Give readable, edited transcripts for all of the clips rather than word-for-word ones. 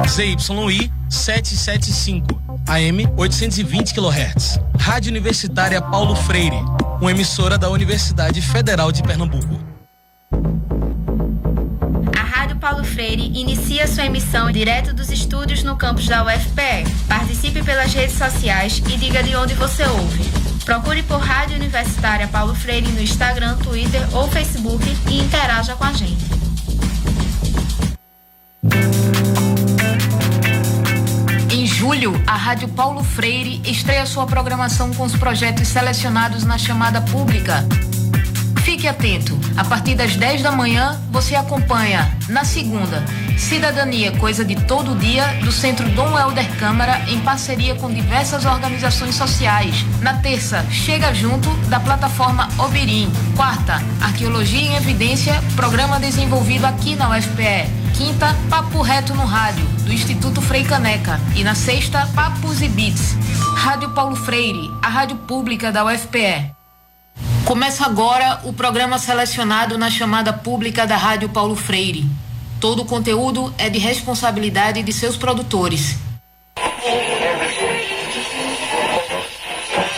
ZYI 775, AM 820 kHz. Rádio Universitária Paulo Freire, uma emissora da Universidade Federal de Pernambuco. A Rádio Paulo Freire inicia sua emissão direto dos estúdios no campus da UFPE. Participe pelas redes sociais e diga de onde você ouve. Procure por Rádio Universitária Paulo Freire no Instagram, Twitter ou Facebook e interaja com a gente. Em julho, a Rádio Paulo Freire estreia sua programação com os projetos selecionados na chamada pública. Fique atento, a partir das 10 da manhã você acompanha, na segunda, Cidadania Coisa de Todo Dia, do Centro Dom Helder Câmara, em parceria com diversas organizações sociais. Na terça, Chega Junto, da plataforma Obirim. Quarta, Arqueologia em Evidência, programa desenvolvido aqui na UFPE. Quinta, Papo Reto no Rádio, do Instituto Frei Caneca. E na sexta, Papos e Beats. Rádio Paulo Freire, a rádio pública da UFPE. Começa agora o programa selecionado na chamada pública da Rádio Paulo Freire. Todo o conteúdo é de responsabilidade de seus produtores.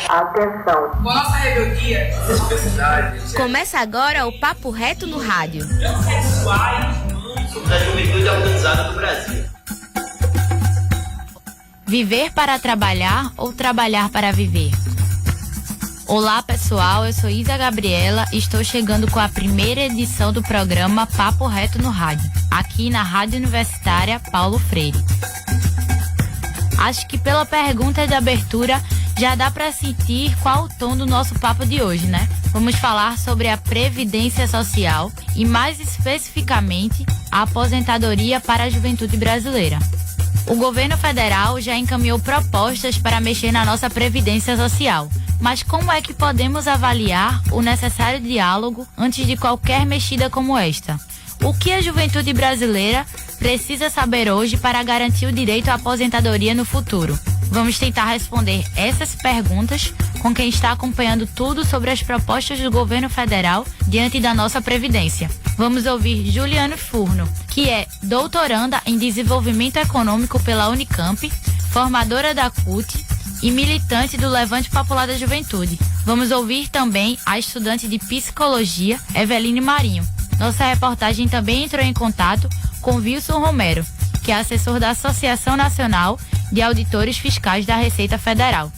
Atenção. Com a nossa rebeldia, nossas diversidades. Começa agora o Papo Reto no Rádio. Sexuais, Somos a juventude organizada do Brasil. Viver para trabalhar ou trabalhar para viver? Olá pessoal, eu sou Isa Gabriela e estou chegando com a primeira edição do programa Papo Reto no Rádio, aqui na Rádio Universitária Paulo Freire. Acho que pela pergunta de abertura já dá para sentir qual o tom do nosso papo de hoje, né? Vamos falar sobre a Previdência Social e mais especificamente a aposentadoria para a juventude brasileira. O governo federal já encaminhou propostas para mexer na nossa Previdência Social. Mas como é que podemos avaliar o necessário diálogo antes de qualquer mexida como esta? O que a juventude brasileira precisa saber hoje para garantir o direito à aposentadoria no futuro? Vamos tentar responder essas perguntas com quem está acompanhando tudo sobre as propostas do governo federal diante da nossa Previdência. Vamos ouvir Juliane Furno, que é doutoranda em Desenvolvimento Econômico pela Unicamp, formadora da CUT e militante do Levante Popular da Juventude. Vamos ouvir também a estudante de Psicologia, Eveline Marinho. Nossa reportagem também entrou em contato com Wilson Romero, que é assessor da Associação Nacional de Auditores Fiscais da Receita Federal.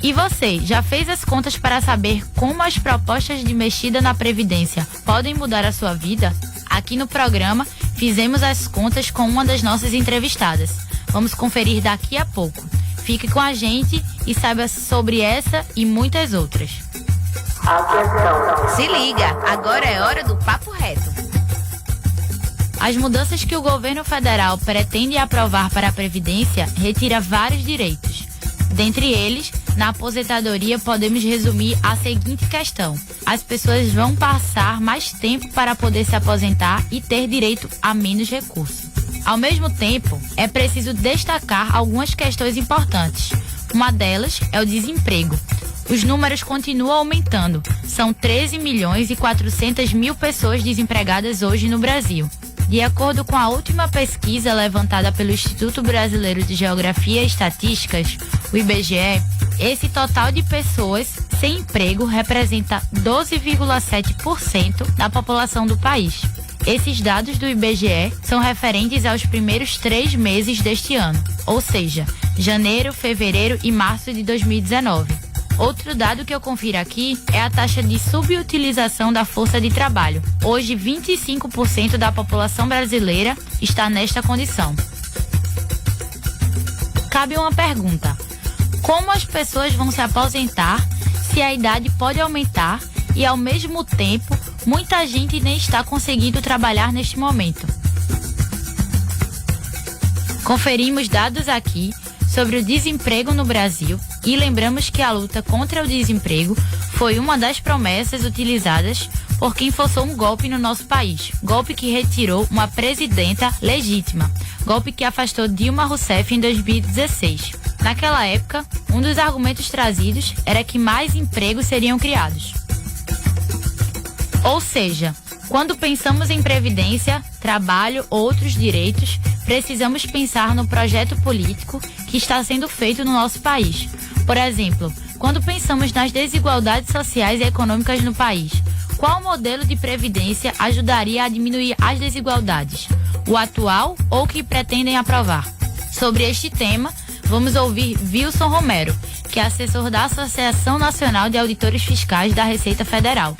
E você, já fez as contas para saber como as propostas de mexida na Previdência podem mudar a sua vida? Aqui no programa, fizemos as contas com uma das nossas entrevistadas. Vamos conferir daqui a pouco. Fique com a gente e saiba sobre essa e muitas outras. Atenção. Se liga, agora é hora do Papo Reto. As mudanças que o governo federal pretende aprovar para a Previdência retira vários direitos. Dentre eles, na aposentadoria podemos resumir a seguinte questão: as pessoas vão passar mais tempo para poder se aposentar e ter direito a menos recursos. Ao mesmo tempo, é preciso destacar algumas questões importantes. Uma delas é o desemprego. Os números continuam aumentando. São 13 milhões e 400 mil pessoas desempregadas hoje no Brasil. De acordo com a última pesquisa levantada pelo Instituto Brasileiro de Geografia e Estatísticas, o IBGE, esse total de pessoas sem emprego representa 12,7% da população do país. Esses dados do IBGE são referentes aos primeiros 3 meses deste ano, ou seja, janeiro, fevereiro e março de 2019. Outro dado que eu confiro aqui é a taxa de subutilização da força de trabalho. Hoje, 25% da população brasileira está nesta condição. Cabe uma pergunta: como as pessoas vão se aposentar se a idade pode aumentar e, ao mesmo tempo, muita gente nem está conseguindo trabalhar neste momento? Conferimos dados aqui sobre o desemprego no Brasil e lembramos que a luta contra o desemprego foi uma das promessas utilizadas por quem forçou um golpe no nosso país. Golpe que retirou uma presidenta legítima. Golpe que afastou Dilma Rousseff em 2016. Naquela época, um dos argumentos trazidos era que mais empregos seriam criados. Ou seja, quando pensamos em previdência, trabalho ou outros direitos, precisamos pensar no projeto político que está sendo feito no nosso país. Por exemplo, quando pensamos nas desigualdades sociais e econômicas no país, qual modelo de previdência ajudaria a diminuir as desigualdades? O atual ou o que pretendem aprovar? Sobre este tema, vamos ouvir Wilson Romero, que é assessor da Associação Nacional de Auditores Fiscais da Receita Federal.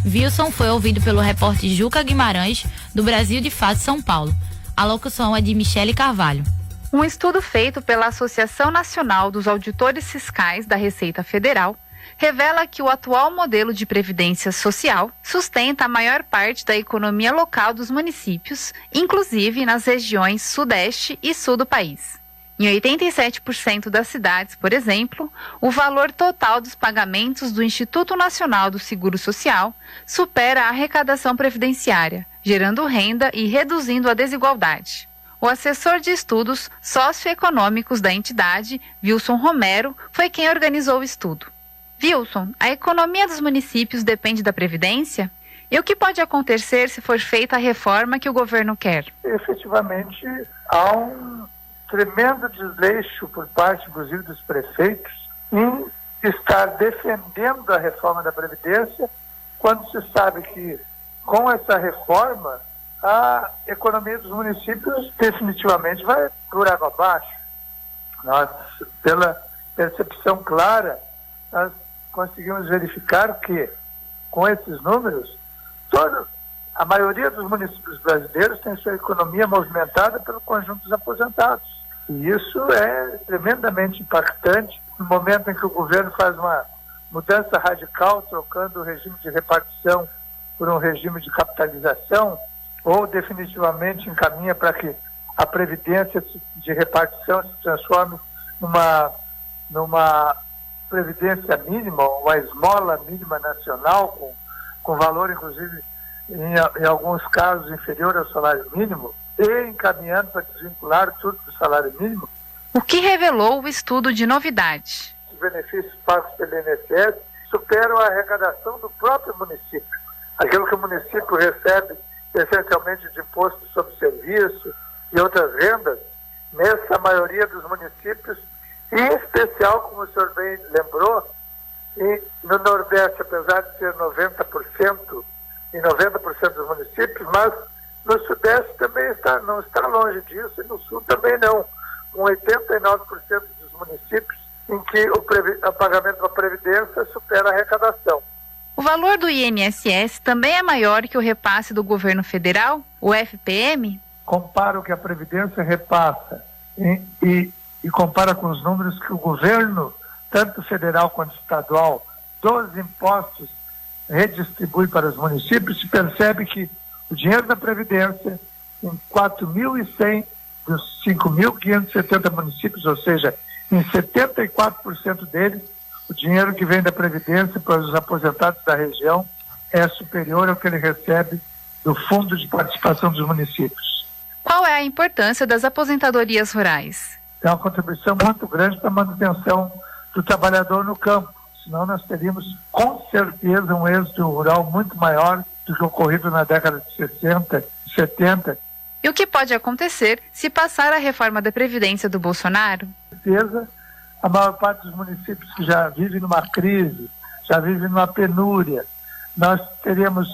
Wilson foi ouvido pelo repórter Juca Guimarães, do Brasil de Fato, São Paulo. A locução é de Michele Carvalho. Um estudo feito pela Associação Nacional dos Auditores Fiscais da Receita Federal revela que o atual modelo de previdência social sustenta a maior parte da economia local dos municípios, inclusive nas regiões sudeste e sul do país. Em 87% das cidades, por exemplo, o valor total dos pagamentos do Instituto Nacional do Seguro Social supera a arrecadação previdenciária, gerando renda e reduzindo a desigualdade. O assessor de estudos socioeconômicos da entidade, Wilson Romero, foi quem organizou o estudo. Wilson, a economia dos municípios depende da Previdência? E o que pode acontecer se for feita a reforma que o governo quer? Efetivamente, há um tremendo desleixo por parte, inclusive, dos prefeitos em estar defendendo a reforma da Previdência, quando se sabe que, com essa reforma, a economia dos municípios definitivamente vai por água abaixo. Nós, pela percepção clara, nós conseguimos verificar que, com esses números, a maioria dos municípios brasileiros tem sua economia movimentada pelo conjunto dos aposentados. E isso é tremendamente impactante no momento em que o governo faz uma mudança radical, trocando o regime de repartição por um regime de capitalização, ou definitivamente encaminha para que a previdência de repartição se transforme numa previdência mínima, uma esmola mínima nacional, com valor, inclusive, em alguns casos, inferior ao salário mínimo, e encaminhando para desvincular tudo do salário mínimo. O que revelou o estudo de novidade? Os benefícios pagos pelo INSS superam a arrecadação do próprio município. Aquilo que o município recebe, essencialmente de imposto sobre serviço e outras rendas, nessa maioria dos municípios, e em especial, como o senhor bem lembrou, e no Nordeste, apesar de ser 90%, em 90% dos municípios, mas no Sudeste também não está longe disso, e no Sul também não, com 89% dos municípios em que o pagamento da Previdência supera a arrecadação. O valor do INSS também é maior que o repasse do governo federal, o FPM? Compara o que a Previdência repassa e compara com os números que o governo, tanto federal quanto estadual, dos impostos redistribui para os municípios, se percebe que o dinheiro da Previdência, em 4.100 dos 5.570 municípios, ou seja, em 74% deles, o dinheiro que vem da Previdência para os aposentados da região é superior ao que ele recebe do Fundo de Participação dos Municípios. Qual é a importância das aposentadorias rurais? É uma contribuição muito grande para a manutenção do trabalhador no campo, senão nós teríamos com certeza um êxito rural muito maior do que ocorrido na década de 60, 70. E o que pode acontecer se passar a reforma da Previdência do Bolsonaro? Com certeza, a maior parte dos municípios que já vivem numa crise, já vivem numa penúria, nós teríamos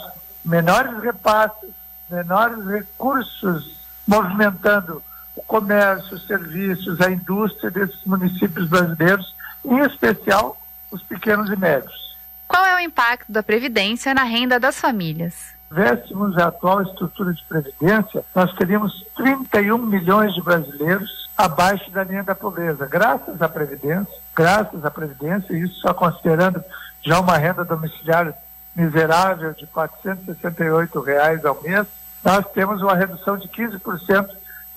menores repasses, menores recursos movimentando o comércio, os serviços, a indústria desses municípios brasileiros, em especial os pequenos e médios. Qual é o impacto da Previdência na renda das famílias? Se tivéssemos a atual estrutura de Previdência, nós teríamos 31 milhões de brasileiros abaixo da linha da pobreza, graças à Previdência, isso só considerando já uma renda domiciliar miserável de R$ 468 ao mês, nós temos uma redução de 15%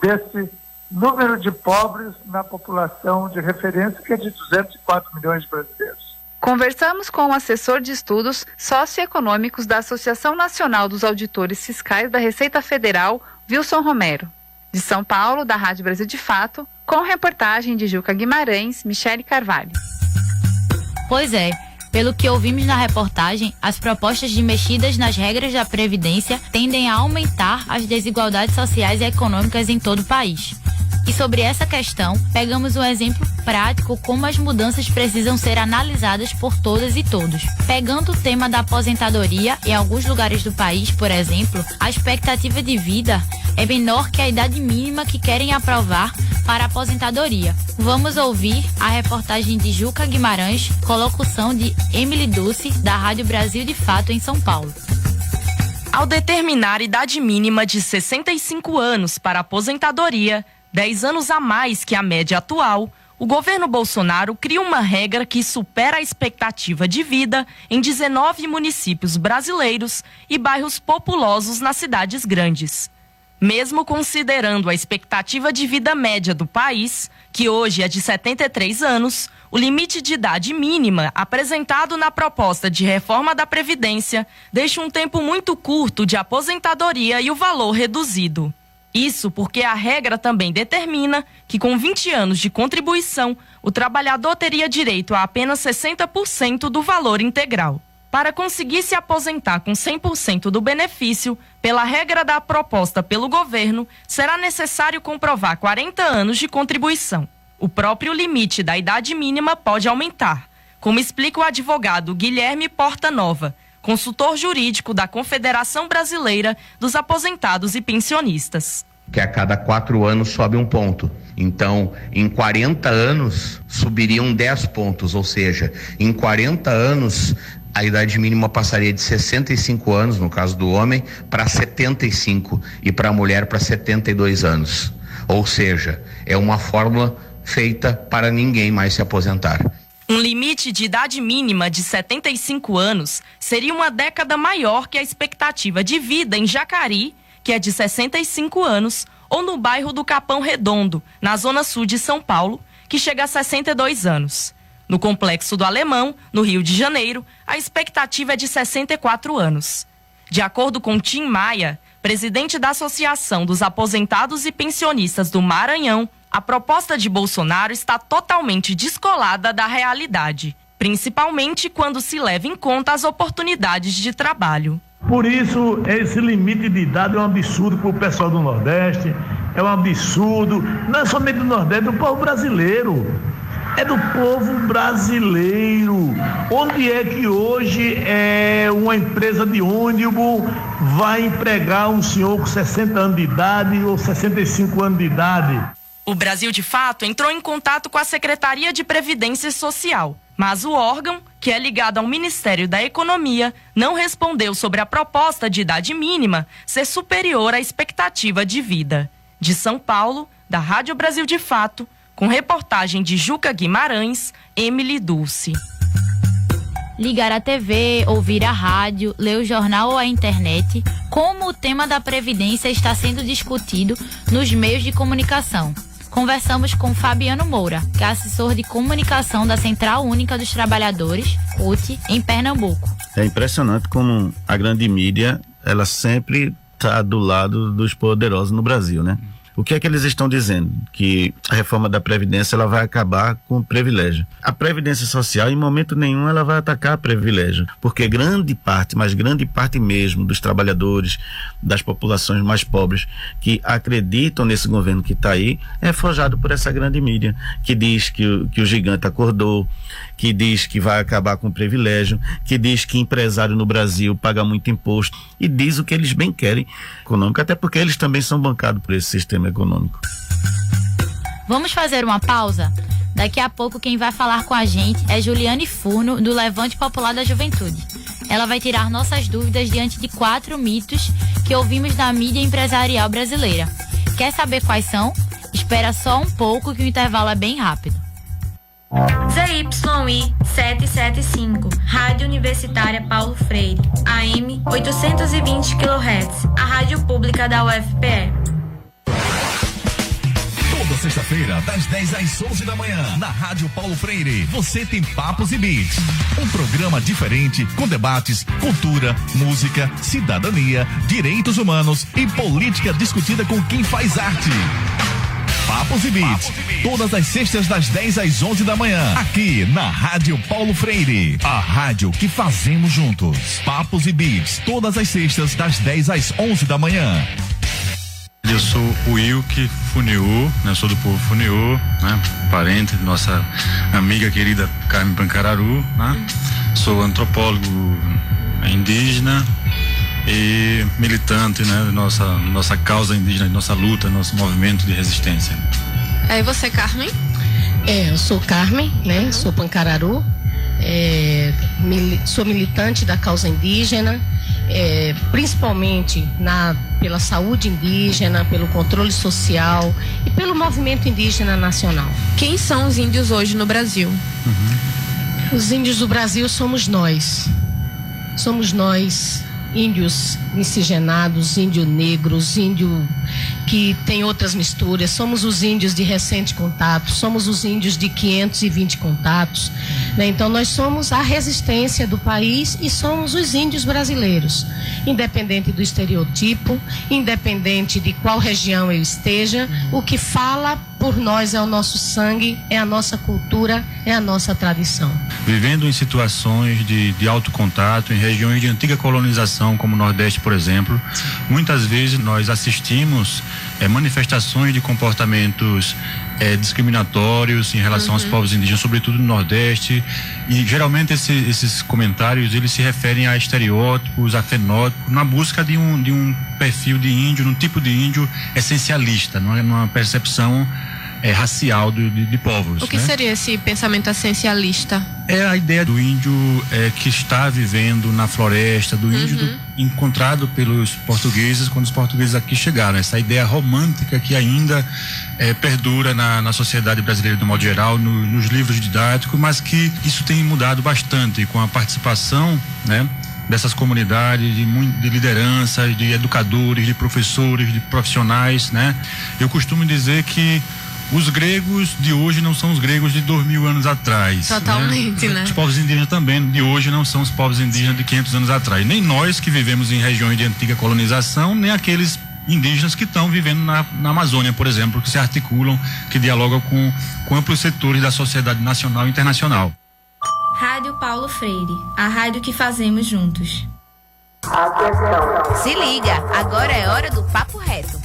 desse número de pobres na população de referência, que é de 204 milhões de brasileiros. Conversamos com o assessor de estudos socioeconômicos da Associação Nacional dos Auditores Fiscais da Receita Federal, Wilson Romero. De São Paulo, da Rádio Brasil de Fato, com reportagem de Juca Guimarães, Michele Carvalho. Pois é, Pelo que ouvimos na reportagem, as propostas de mexidas nas regras da Previdência tendem a aumentar as desigualdades sociais e econômicas em todo o país. E sobre essa questão, pegamos um exemplo prático como as mudanças precisam ser analisadas por todas e todos. Pegando o tema da aposentadoria, em alguns lugares do país, por exemplo, a expectativa de vida é menor que a idade mínima que querem aprovar para a aposentadoria. Vamos ouvir a reportagem de Juca Guimarães, com locução de Emily Dulce, da Rádio Brasil de Fato, em São Paulo. Ao determinar idade mínima de 65 anos para a aposentadoria, 10 anos a mais que a média atual, o governo Bolsonaro cria uma regra que supera a expectativa de vida em 19 municípios brasileiros e bairros populosos nas cidades grandes. Mesmo considerando a expectativa de vida média do país, que hoje é de 73 anos, o limite de idade mínima apresentado na proposta de reforma da Previdência deixa um tempo muito curto de aposentadoria e o valor reduzido. Isso porque a regra também determina que com 20 anos de contribuição, o trabalhador teria direito a apenas 60% do valor integral. Para conseguir se aposentar com 100% do benefício, pela regra da proposta pelo governo, será necessário comprovar 40 anos de contribuição. O próprio limite da idade mínima pode aumentar, como explica o advogado Guilherme Portanova, consultor jurídico da Confederação Brasileira dos Aposentados e Pensionistas. Que a cada 4 anos sobe um ponto. Então, em 40 anos, subiriam 10 pontos, ou seja, em 40 anos, a idade mínima passaria de 65 anos, no caso do homem, para 75 e para a mulher para 72 anos. Ou seja, é uma fórmula feita para ninguém mais se aposentar. Um limite de idade mínima de 75 anos seria uma década maior que a expectativa de vida em Jacarí, que é de 65 anos, ou no bairro do Capão Redondo, na zona sul de São Paulo, que chega a 62 anos. No Complexo do Alemão, no Rio de Janeiro, a expectativa é de 64 anos. De acordo com Tim Maia, presidente da Associação dos Aposentados e Pensionistas do Maranhão, a proposta de Bolsonaro está totalmente descolada da realidade, principalmente quando se leva em conta as oportunidades de trabalho. Por isso, esse limite de idade é um absurdo para o pessoal do Nordeste, é um absurdo, não é somente do Nordeste, é do povo brasileiro. É do povo brasileiro. Onde é que hoje uma empresa de ônibus vai empregar um senhor com 60 anos de idade ou 65 anos de idade? O Brasil de Fato entrou em contato com a Secretaria de Previdência Social, mas o órgão, que é ligado ao Ministério da Economia, não respondeu sobre a proposta de idade mínima ser superior à expectativa de vida. De São Paulo, da Rádio Brasil de Fato, com reportagem de Juca Guimarães, Emily Dulce. Ligar a TV, ouvir a rádio, ler o jornal ou a internet, como o tema da Previdência está sendo discutido nos meios de comunicação. Conversamos com Fabiano Moura, que é assessor de comunicação da Central Única dos Trabalhadores, CUT, em Pernambuco. É impressionante como a grande mídia, ela sempre está do lado dos poderosos no Brasil, né? O que é que eles estão dizendo? Que a reforma da Previdência ela vai acabar com o privilégio. A Previdência Social, em momento nenhum, ela vai atacar privilégio, porque grande parte, mas grande parte mesmo, dos trabalhadores, das populações mais pobres, que acreditam nesse governo que está aí, é forjado por essa grande mídia, que diz que o gigante acordou, que diz que vai acabar com o privilégio, que diz que empresário no Brasil paga muito imposto, e diz o que eles bem querem econômico, até porque eles também são bancados por esse sistema econômico. Vamos fazer uma pausa? Daqui a pouco quem vai falar com a gente é Juliane Furno, do Levante Popular da Juventude. Ela vai tirar nossas dúvidas diante de 4 mitos que ouvimos da mídia empresarial brasileira. Quer saber quais são? Espera só um pouco que o intervalo é bem rápido. ZYI 775, Rádio Universitária Paulo Freire, AM 820 kHz, a rádio pública da UFPE. Toda sexta-feira, das 10 às 11 da manhã, na Rádio Paulo Freire, você tem Papos e Beats. Um programa diferente, com debates, cultura, música, cidadania, direitos humanos e política discutida com quem faz arte. Papos e Beats, todas as sextas das 10 às 11 da manhã, aqui na Rádio Paulo Freire, a rádio que fazemos juntos. Papos e Beats, todas as sextas das 10 às 11 da manhã. Eu sou o Wilke Funiú, né? Sou do povo Funiú, né? Parente de nossa amiga querida Carmen Pancararu, né? Sou antropólogo indígena e militante, né? Nossa causa indígena, nossa luta, nosso movimento de resistência. E você, Carmen? Eu sou Carmen, né? Sou Pancararu, sou militante da causa indígena, principalmente pela saúde indígena, pelo controle social e pelo movimento indígena nacional. Quem são os índios hoje no Brasil? Os índios do Brasil somos nós. Somos nós, índios miscigenados, índio negros, índio que tem outras misturas. Somos os índios de recente contato, somos os índios de 520 contatos, né? Então nós somos a resistência do país e somos os índios brasileiros, independente do estereotipo, independente de qual região eu esteja. O que fala por nós é o nosso sangue, é a nossa cultura, é a nossa tradição. Vivendo em situações de alto contato, em regiões de antiga colonização, como o Nordeste, por exemplo, muitas vezes nós assistimos manifestações de comportamentos discriminatórios em relação aos povos indígenas, sobretudo no Nordeste, e geralmente esses comentários eles se referem a estereótipos, a fenótipos, na busca de um perfil de índio, um tipo de índio essencialista, numa percepção racial de povos. O que seria esse pensamento essencialista? É a ideia do índio que está vivendo na floresta, do índio encontrado pelos portugueses quando os portugueses aqui chegaram. Essa ideia romântica que ainda perdura na sociedade brasileira do modo geral, nos livros didáticos, mas que isso tem mudado bastante com a participação, né, dessas comunidades, de liderança, de educadores, de professores, de profissionais, né? Eu costumo dizer que os gregos de hoje não são os gregos de 2000 anos atrás. Totalmente, né? Os povos indígenas também de hoje não são os povos indígenas de 500 anos atrás. Nem nós que vivemos em regiões de antiga colonização, nem aqueles indígenas que estão vivendo na Amazônia, por exemplo, que se articulam, que dialogam com amplos setores da sociedade nacional e internacional. Rádio Paulo Freire, a rádio que fazemos juntos. Se liga, agora é hora do Papo Reto.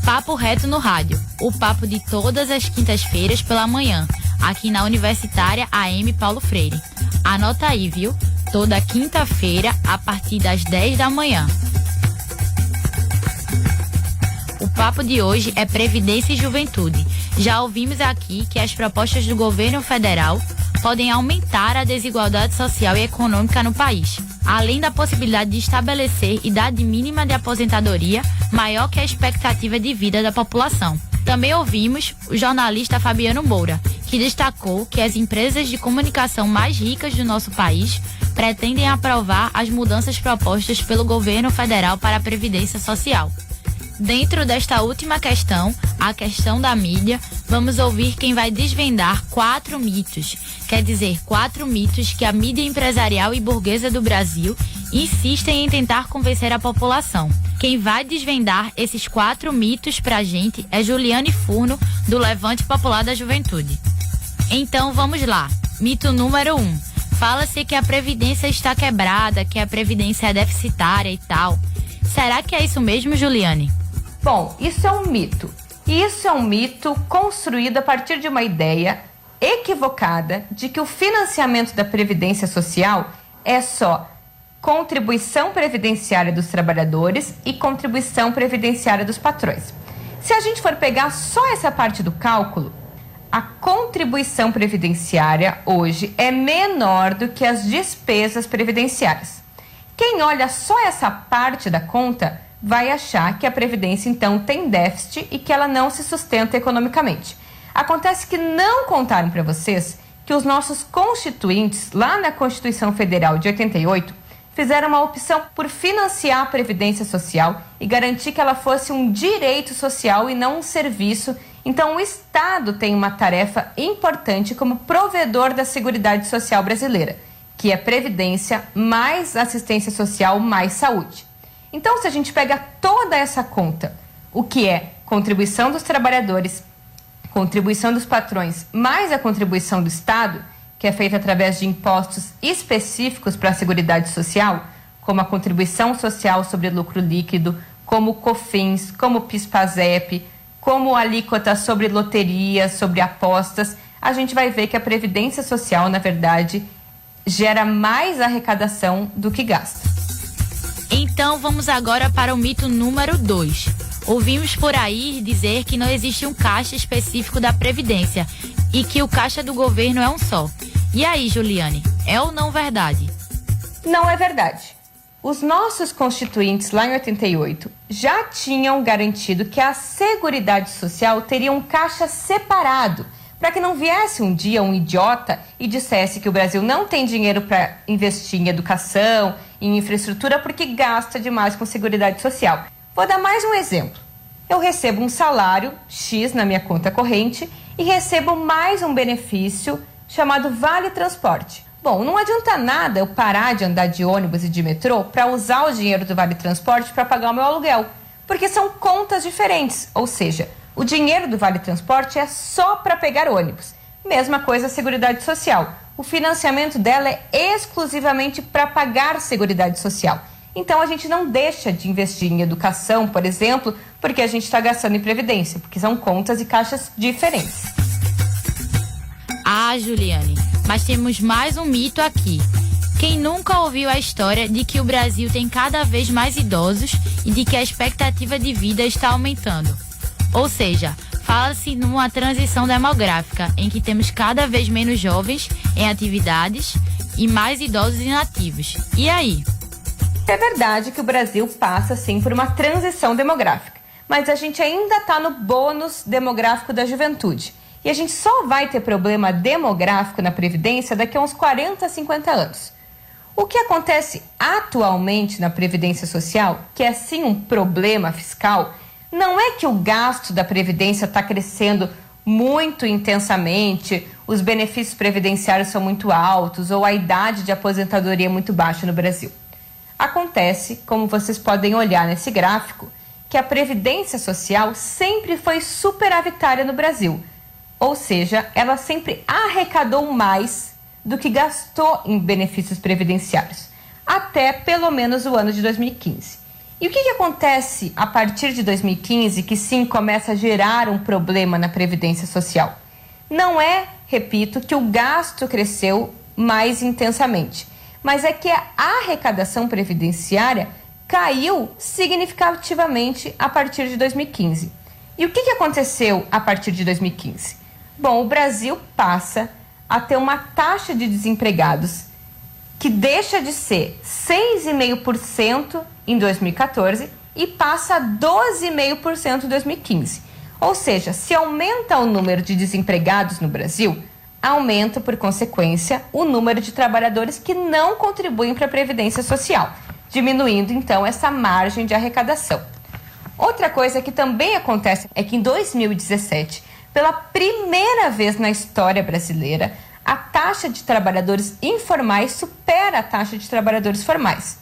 Papo Reto no rádio, o papo de todas as quintas-feiras pela manhã, aqui na Universitária AM Paulo Freire. Anota aí, viu? Toda quinta-feira, a partir das 10 da manhã. O papo de hoje é Previdência e Juventude. Já ouvimos aqui que as propostas do governo federal podem aumentar a desigualdade social e econômica no país, além da possibilidade de estabelecer idade mínima de aposentadoria maior que a expectativa de vida da população. Também ouvimos o jornalista Fabiano Moura, que destacou que as empresas de comunicação mais ricas do nosso país pretendem aprovar as mudanças propostas pelo governo federal para a Previdência Social. Dentro desta última questão, a questão da mídia, vamos ouvir quem vai desvendar 4 mitos. Quer dizer, 4 mitos que a mídia empresarial e burguesa do Brasil insistem em tentar convencer a população. Quem vai desvendar esses 4 mitos pra gente é Juliane Furno, do Levante Popular da Juventude. Então vamos lá. Mito número 1. Fala-se que a Previdência está quebrada, que a Previdência é deficitária e tal. Será que é isso mesmo, Juliane? Bom, isso é um mito. E isso é um mito construído a partir de uma ideia equivocada de que o financiamento da Previdência Social é só contribuição previdenciária dos trabalhadores e contribuição previdenciária dos patrões. Se a gente for pegar só essa parte do cálculo, a contribuição previdenciária hoje é menor do que as despesas previdenciárias. Quem olha só essa parte da conta vai achar que a Previdência, então, tem déficit e que ela não se sustenta economicamente. Acontece que não contaram para vocês que os nossos constituintes, lá na Constituição Federal de 88, fizeram uma opção por financiar a Previdência Social e garantir que ela fosse um direito social e não um serviço. Então, o Estado tem uma tarefa importante como provedor da Seguridade Social brasileira, que é Previdência mais assistência social mais saúde. Então, se a gente pega toda essa conta, o que é contribuição dos trabalhadores, contribuição dos patrões, mais a contribuição do Estado, que é feita através de impostos específicos para a Seguridade Social, como a contribuição social sobre lucro líquido, como o COFINS, como o PIS/PASEP, como a alíquota sobre loterias, sobre apostas, a gente vai ver que a Previdência Social, na verdade, gera mais arrecadação do que gasta. Então vamos agora para o mito número 2. Ouvimos por aí dizer que não existe um caixa específico da Previdência e que o caixa do governo é um só. E aí, Juliane, é ou não verdade? Não é verdade. Os nossos constituintes lá em 88 já tinham garantido que a Seguridade Social teria um caixa separado, para que não viesse um dia um idiota e dissesse que o Brasil não tem dinheiro para investir em educação, em infraestrutura, porque gasta demais com Seguridade Social. Vou dar mais um exemplo. Eu recebo um salário X na minha conta corrente e recebo mais um benefício chamado Vale Transporte. Bom, não adianta nada eu parar de andar de ônibus e de metrô para usar o dinheiro do Vale Transporte para pagar o meu aluguel, porque são contas diferentes, ou seja, o dinheiro do Vale Transporte é só para pegar ônibus. Mesma coisa a Seguridade Social. O financiamento dela é exclusivamente para pagar Seguridade Social. Então a gente não deixa de investir em educação, por exemplo, porque a gente está gastando em previdência, porque são contas e caixas diferentes. Ah, Juliane, mas temos mais um mito aqui. Quem nunca ouviu a história de que o Brasil tem cada vez mais idosos e de que a expectativa de vida está aumentando? Ou seja, fala-se numa transição demográfica em que temos cada vez menos jovens em atividades e mais idosos inativos. E aí? É verdade que o Brasil passa, sim, por uma transição demográfica, mas a gente ainda está no bônus demográfico da juventude. E a gente só vai ter problema demográfico na Previdência daqui a uns 40, 50 anos. O que acontece atualmente na Previdência Social, que é sim um problema fiscal, não é que o gasto da Previdência está crescendo muito intensamente, os benefícios previdenciários são muito altos ou a idade de aposentadoria é muito baixa no Brasil. Acontece, como vocês podem olhar nesse gráfico, que a Previdência Social sempre foi superavitária no Brasil. Ou seja, ela sempre arrecadou mais do que gastou em benefícios previdenciários, até pelo menos o ano de 2015. E o que acontece a partir de 2015 que sim começa a gerar um problema na Previdência Social? Não é, repito, que o gasto cresceu mais intensamente, mas é que a arrecadação previdenciária caiu significativamente a partir de 2015. E o que aconteceu a partir de 2015? Bom, o Brasil passa a ter uma taxa de desempregados que deixa de ser 6,5% em 2014 e passa a 12,5% em 2015. Ou seja, se aumenta o número de desempregados no Brasil, aumenta, por consequência, o número de trabalhadores que não contribuem para a Previdência Social, diminuindo, então, essa margem de arrecadação. Outra coisa que também acontece é que em 2017, pela primeira vez na história brasileira, a taxa de trabalhadores informais supera a taxa de trabalhadores formais.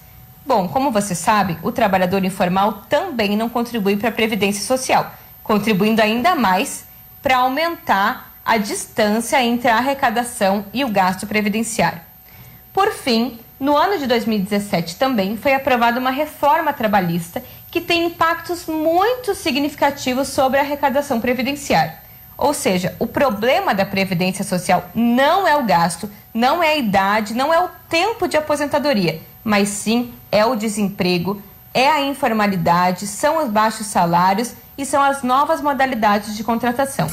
Bom, como você sabe, o trabalhador informal também não contribui para a Previdência Social, contribuindo ainda mais para aumentar a distância entre a arrecadação e o gasto previdenciário. Por fim, no ano de 2017 também foi aprovada uma reforma trabalhista que tem impactos muito significativos sobre a arrecadação previdenciária. Ou seja, o problema da Previdência Social não é o gasto, não é a idade, não é o tempo de aposentadoria, mas sim é o desemprego, é a informalidade, são os baixos salários e são as novas modalidades de contratação.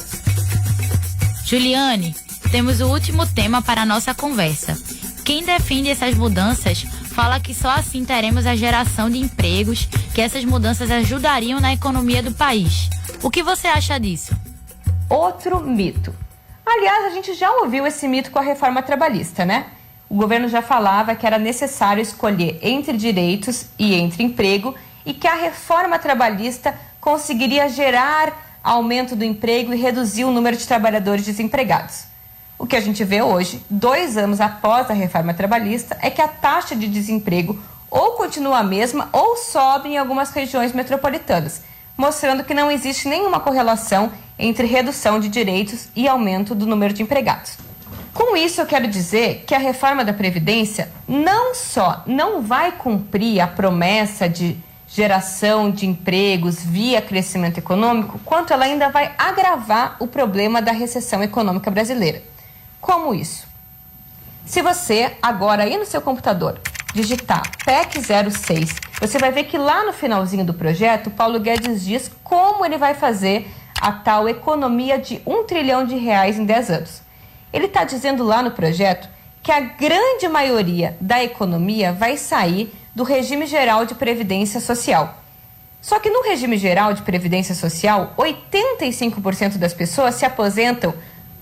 Juliane, temos o último tema para a nossa conversa. Quem defende essas mudanças fala que só assim teremos a geração de empregos, que essas mudanças ajudariam na economia do país. O que você acha disso? Outro mito. Aliás, a gente já ouviu esse mito com a reforma trabalhista, né? O governo já falava que era necessário escolher entre direitos e entre emprego e que a reforma trabalhista conseguiria gerar aumento do emprego e reduzir o número de trabalhadores desempregados. O que a gente vê hoje, 2 anos após a reforma trabalhista, é que a taxa de desemprego ou continua a mesma ou sobe em algumas regiões metropolitanas, mostrando que não existe nenhuma correlação entre redução de direitos e aumento do número de empregados. Com isso, eu quero dizer que a reforma da Previdência não só não vai cumprir a promessa de geração de empregos via crescimento econômico, quanto ela ainda vai agravar o problema da recessão econômica brasileira. Como isso? Se você agora aí no seu computador digitar PEC 06, você vai ver que lá no finalzinho do projeto, Paulo Guedes diz como ele vai fazer a tal economia de R$1 trilhão em 10 anos. Ele está dizendo lá no projeto que a grande maioria da economia vai sair do regime geral de previdência social. Só que no regime geral de previdência social, 85% das pessoas se aposentam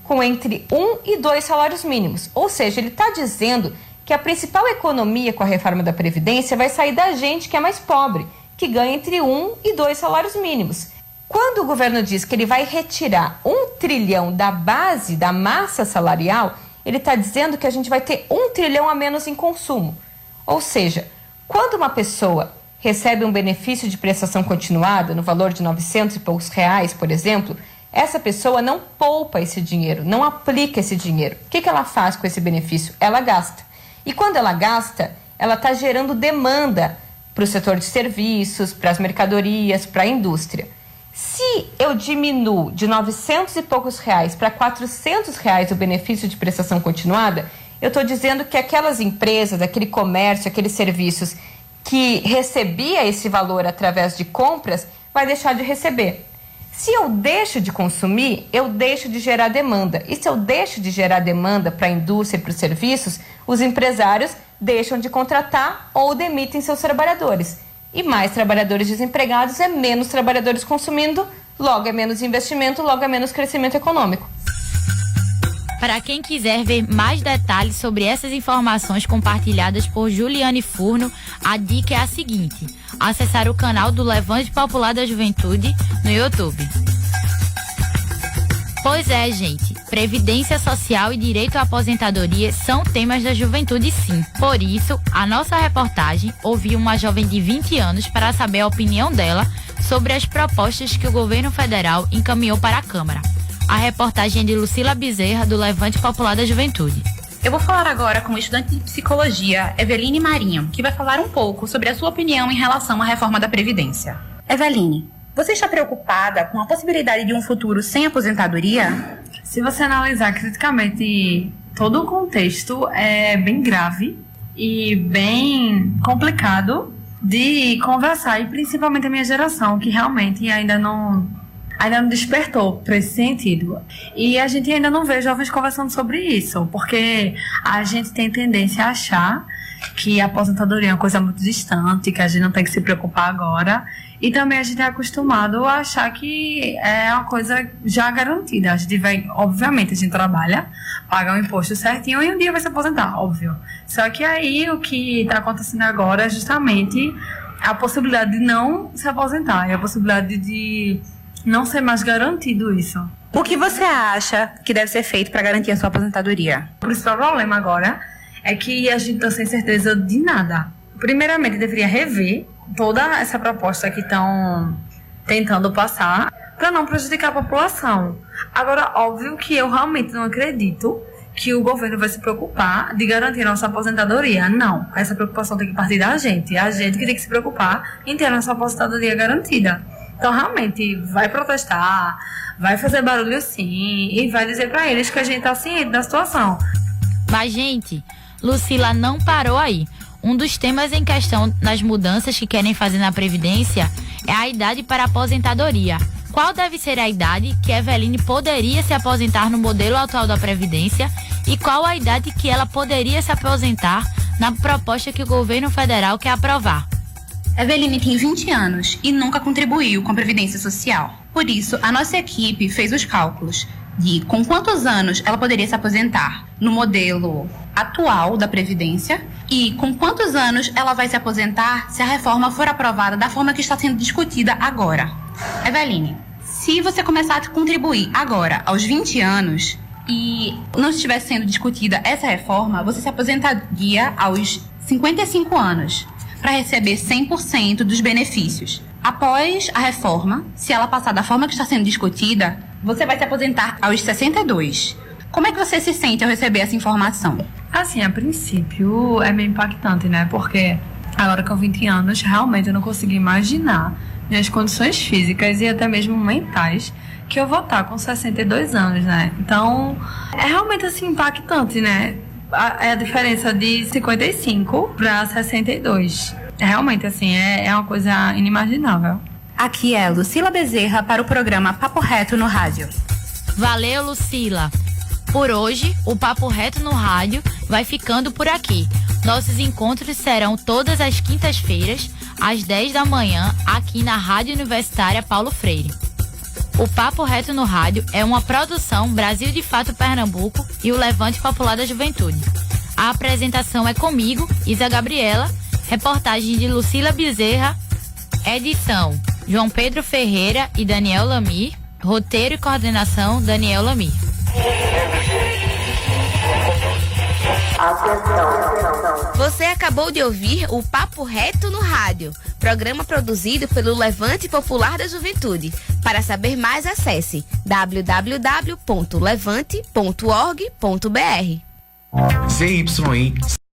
com entre 1 e 2 salários mínimos. Ou seja, ele está dizendo que a principal economia com a reforma da Previdência vai sair da gente que é mais pobre, que ganha entre 1 e 2 salários mínimos. Quando o governo diz que ele vai retirar R$1 trilhão da base, da massa salarial, ele está dizendo que a gente vai ter R$1 trilhão a menos em consumo. Ou seja, quando uma pessoa recebe um benefício de prestação continuada no valor de R$900 e poucos, por exemplo, essa pessoa não poupa esse dinheiro, não aplica esse dinheiro. O que ela faz com esse benefício? Ela gasta. E quando ela gasta, ela está gerando demanda para o setor de serviços, para as mercadorias, para a indústria. Se eu diminuo de R$900 e poucos para R$400 o benefício de prestação continuada, eu estou dizendo que aquelas empresas, aquele comércio, aqueles serviços que recebia esse valor através de compras, vai deixar de receber. Se eu deixo de consumir, eu deixo de gerar demanda. E se eu deixo de gerar demanda para a indústria e para os serviços, os empresários deixam de contratar ou demitem seus trabalhadores. E mais trabalhadores desempregados é menos trabalhadores consumindo, logo é menos investimento, logo é menos crescimento econômico. Para quem quiser ver mais detalhes sobre essas informações compartilhadas por Juliane Furno, a dica é a seguinte: acessar o canal do Levante Popular da Juventude no YouTube. Pois é, gente, previdência social e direito à aposentadoria são temas da juventude, sim. Por isso, a nossa reportagem ouviu uma jovem de 20 anos para saber a opinião dela sobre as propostas que o governo federal encaminhou para a Câmara. A reportagem é de Lucila Bezerra, do Levante Popular da Juventude. Eu vou falar agora com o estudante de psicologia, Eveline Marinho, que vai falar um pouco sobre a sua opinião em relação à reforma da Previdência. Eveline, você está preocupada com a possibilidade de um futuro sem aposentadoria? Se você analisar criticamente todo o contexto, é bem grave e bem complicado de conversar, e principalmente a minha geração, que realmente ainda não despertou para esse sentido. E a gente ainda não vê jovens conversando sobre isso, porque a gente tem tendência a achar que a aposentadoria é uma coisa muito distante, que a gente não tem que se preocupar agora. E também a gente é acostumado a achar que é uma coisa já garantida. A gente vai, obviamente, a gente trabalha, paga o imposto certinho e um dia vai se aposentar, óbvio. Só que aí o que está acontecendo agora é justamente a possibilidade de não se aposentar, e a possibilidade de não ser mais garantido isso. O que você acha que deve ser feito para garantir a sua aposentadoria? O principal problema agora é que a gente está sem certeza de nada. Primeiramente, deveria rever toda essa proposta que estão tentando passar para não prejudicar a população. Agora, óbvio que eu realmente não acredito que o governo vai se preocupar de garantir a nossa aposentadoria. Não, essa preocupação tem que partir da gente. É a gente que tem que se preocupar em ter a nossa aposentadoria garantida. Então, realmente, vai protestar, vai fazer barulho sim, e vai dizer para eles que a gente está ciente da situação. Mas, gente, Lucila não parou aí. Um dos temas em questão nas mudanças que querem fazer na Previdência é a idade para a aposentadoria. Qual deve ser a idade que Eveline poderia se aposentar no modelo atual da Previdência e qual a idade que ela poderia se aposentar na proposta que o governo federal quer aprovar? Eveline tem 20 anos e nunca contribuiu com a Previdência Social. Por isso, a nossa equipe fez os cálculos de com quantos anos ela poderia se aposentar no modelo atual da Previdência e com quantos anos ela vai se aposentar se a reforma for aprovada da forma que está sendo discutida agora. Eveline, se você começar a contribuir agora, aos 20 anos, e não estiver sendo discutida essa reforma, você se aposentaria aos 55 anos. para receber 100% dos benefícios. Após a reforma, se ela passar da forma que está sendo discutida, você vai se aposentar aos 62. Como é que você se sente ao receber essa informação? Assim, a princípio é meio impactante, né? Porque agora com 20 anos, realmente eu não consigo imaginar minhas condições físicas e até mesmo mentais que eu vou estar com 62 anos, né? Então, é realmente assim impactante, né? A diferença de 55 para 62. Realmente, assim, é uma coisa inimaginável. Aqui é Lucila Bezerra para o programa Papo Reto no Rádio. Valeu, Lucila. Por hoje, o Papo Reto no Rádio vai ficando por aqui. Nossos encontros serão todas as quintas-feiras, às 10 da manhã, aqui na Rádio Universitária Paulo Freire. O Papo Reto no Rádio é uma produção Brasil de Fato Pernambuco e o Levante Popular da Juventude. A apresentação é comigo, Isa Gabriela, reportagem de Lucila Bezerra, edição João Pedro Ferreira e Daniel Lamir, roteiro e coordenação Daniel Lamir. Você acabou de ouvir o Papo Reto no Rádio, programa produzido pelo Levante Popular da Juventude. Para saber mais, acesse www.levante.org.br. ZYI